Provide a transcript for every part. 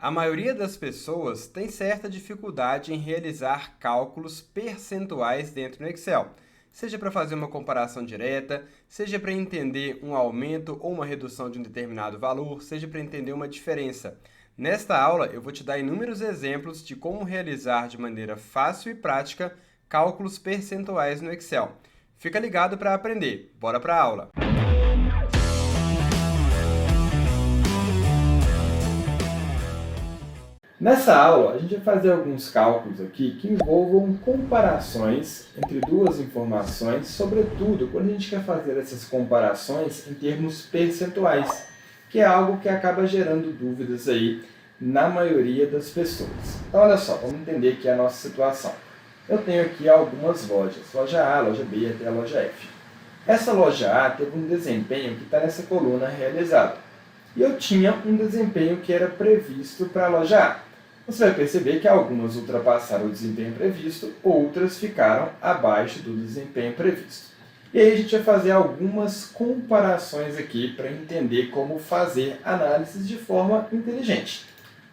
A maioria das pessoas tem certa dificuldade em realizar cálculos percentuais dentro do Excel, seja para fazer uma comparação direta, seja para entender um aumento ou uma redução de um determinado valor, seja para entender uma diferença. Nesta aula, eu vou te dar inúmeros exemplos de como realizar de maneira fácil e prática cálculos percentuais no Excel. Fica ligado para aprender. Bora para a aula! Nessa aula, a gente vai fazer alguns cálculos aqui que envolvam comparações entre duas informações, sobretudo quando a gente quer fazer essas comparações em termos percentuais, que é algo que acaba gerando dúvidas aí na maioria das pessoas. Então, olha só, vamos entender aqui a nossa situação. Eu tenho aqui algumas lojas, loja A, loja B até a loja F. Essa loja A teve um desempenho que está nessa coluna realizado. E eu tinha um desempenho que era previsto para a loja A. Você vai perceber que algumas ultrapassaram o desempenho previsto, outras ficaram abaixo do desempenho previsto. E aí a gente vai fazer algumas comparações aqui para entender como fazer análises de forma inteligente.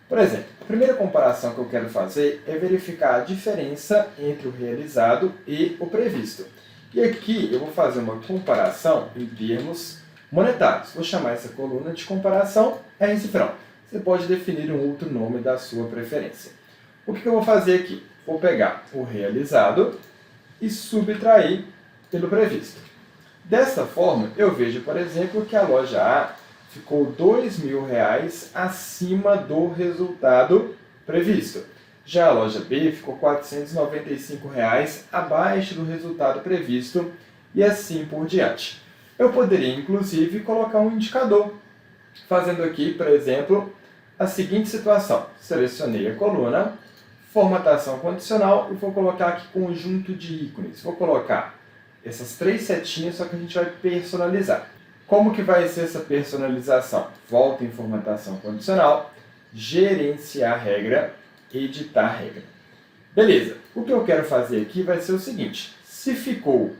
Por exemplo, a primeira comparação que eu quero fazer é verificar a diferença entre o realizado e o previsto. E aqui eu vou fazer uma comparação em termos monetários. Vou chamar essa coluna de comparação R-cifrão. Você pode definir um outro nome da sua preferência. O que eu vou fazer aqui? Vou pegar o realizado e subtrair pelo previsto. Desta forma, eu vejo, por exemplo, que a loja A ficou R$ 2.000 acima do resultado previsto. Já a loja B ficou R$ 495 abaixo do resultado previsto e assim por diante. Eu poderia, inclusive, colocar um indicador, fazendo aqui, por exemplo, a seguinte situação. Selecionei a coluna, formatação condicional e vou colocar aqui conjunto de ícones. Vou colocar essas três setinhas, só que a gente vai personalizar. Como que vai ser essa personalização? Volta em formatação condicional, gerenciar regra, editar regra. Beleza, o que eu quero fazer aqui vai ser o seguinte. Se ficou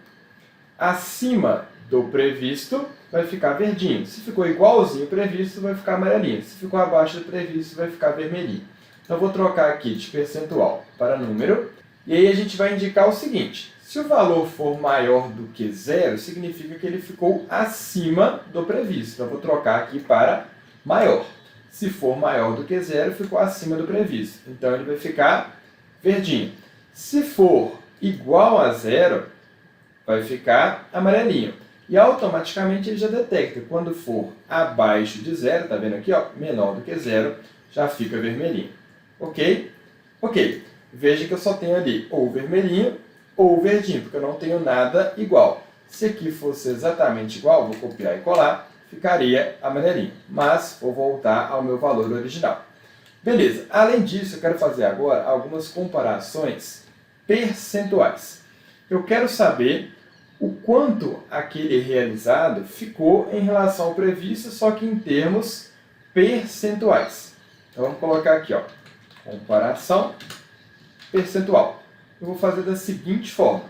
acima do previsto, vai ficar verdinho. Se ficou igualzinho ao previsto, vai ficar amarelinho. Se ficou abaixo do previsto, vai ficar vermelhinho. Então, eu vou trocar aqui de percentual para número. E aí a gente vai indicar o seguinte. Se o valor for maior do que zero, significa que ele ficou acima do previsto. Então, eu vou trocar aqui para maior. Se for maior do que zero, ficou acima do previsto. Então, ele vai ficar verdinho. Se for igual a zero, vai ficar amarelinho. E automaticamente ele já detecta. Quando for abaixo de zero, tá vendo aqui, ó, menor do que zero, já fica vermelhinho. Ok? Ok. Veja que eu só tenho ali ou vermelhinho ou verdinho, porque eu não tenho nada igual. Se aqui fosse exatamente igual, vou copiar e colar, ficaria amarelinho. Mas vou voltar ao meu valor original. Beleza. Além disso, eu quero fazer agora algumas comparações percentuais. Eu quero saber o quanto aquele realizado ficou em relação ao previsto, só que em termos percentuais. Então, vamos colocar aqui, ó, comparação percentual. Eu vou fazer da seguinte forma.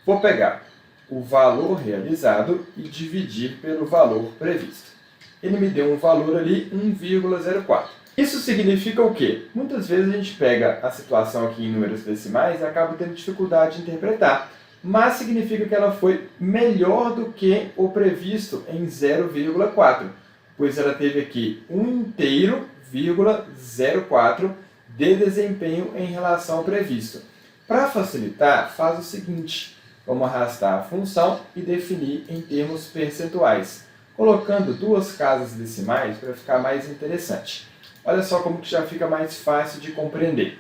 Vou pegar o valor realizado e dividir pelo valor previsto. Ele me deu um valor ali, 1,04. Isso significa o quê? Muitas vezes a gente pega a situação aqui em números decimais e acaba tendo dificuldade de interpretar. Mas significa que ela foi melhor do que o previsto em 0,4, pois ela teve aqui 1,04 de desempenho em relação ao previsto. Para facilitar, faz o seguinte, vamos arrastar a função e definir em termos percentuais, colocando duas casas decimais para ficar mais interessante. Olha só como que já fica mais fácil de compreender.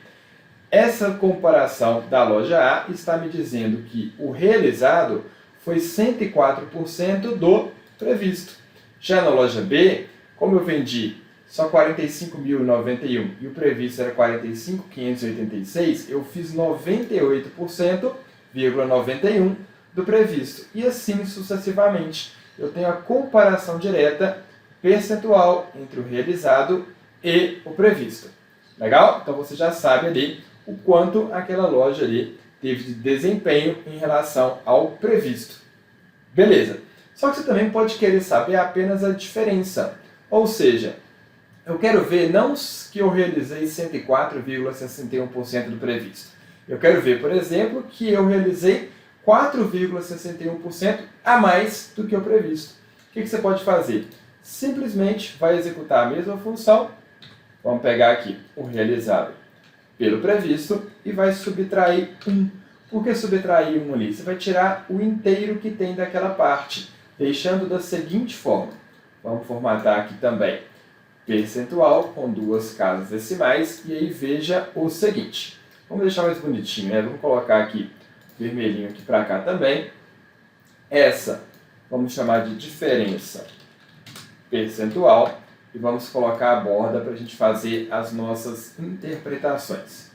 Essa comparação da loja A está me dizendo que o realizado foi 104% do previsto. Já na loja B, como eu vendi só 45.091 e o previsto era 45.586, eu fiz 98,91% do previsto. E assim sucessivamente. Eu tenho a comparação direta percentual entre o realizado e o previsto. Legal? Então você já sabe ali o quanto aquela loja ali teve de desempenho em relação ao previsto. Beleza. Só que você também pode querer saber apenas a diferença. Ou seja, Eu quero ver não que eu realizei 104,61% do previsto. Eu quero ver, por exemplo, que eu realizei 4,61% a mais do que o previsto. O que você pode fazer? Simplesmente vai executar a mesma função. Vamos pegar aqui o realizado pelo previsto e vai subtrair 1. Por que subtrair 1 ali? Você vai tirar o inteiro que tem daquela parte, deixando da seguinte forma. Vamos formatar aqui também percentual com 2 casas decimais e aí veja o seguinte. Vamos deixar mais bonitinho, né? Vamos colocar aqui vermelhinho aqui para cá também. Essa vamos chamar de diferença percentual e vamos colocar a borda para a gente fazer as nossas interpretações.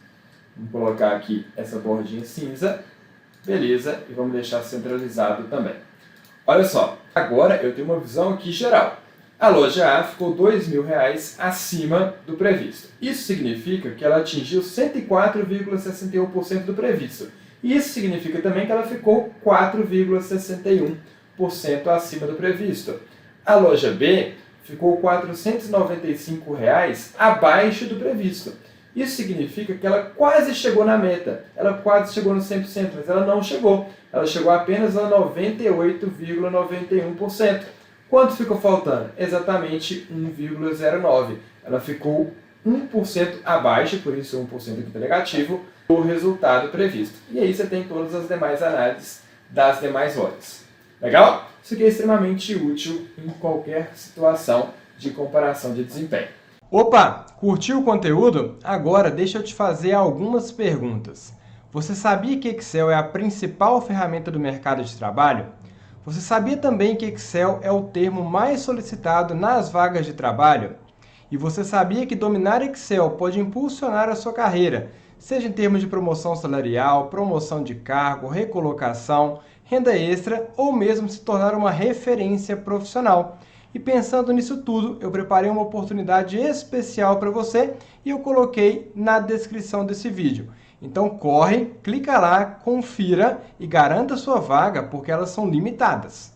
Vamos colocar aqui essa bordinha cinza, beleza, e vamos deixar centralizado também. Olha só, agora eu tenho uma visão aqui geral. A loja A ficou R$ 2.000 acima do previsto. Isso significa que ela atingiu 104,61% do previsto. E isso significa também que ela ficou 4,61% acima do previsto. A loja B ficou R$ 495 abaixo do previsto. Isso significa que ela quase chegou na meta. Ela quase chegou no 100%, mas ela não chegou. Ela chegou apenas a 98,91%. Quanto ficou faltando? Exatamente 1,09%. Ela ficou 1% abaixo, por isso 1% aqui está negativo, do resultado previsto. E aí você tem todas as demais análises das demais lojas. Legal? Isso aqui é extremamente útil em qualquer situação de comparação de desempenho. Opa! Curtiu o conteúdo? Agora deixa eu te fazer algumas perguntas. Você sabia que Excel é a principal ferramenta do mercado de trabalho? Você sabia também que Excel é o termo mais solicitado nas vagas de trabalho? E você sabia que dominar Excel pode impulsionar a sua carreira, seja em termos de promoção salarial, promoção de cargo, recolocação, renda extra ou mesmo se tornar uma referência profissional? E pensando nisso tudo, eu preparei uma oportunidade especial para você e eu coloquei na descrição desse vídeo. Então corre, clica lá, confira e garanta sua vaga porque elas são limitadas.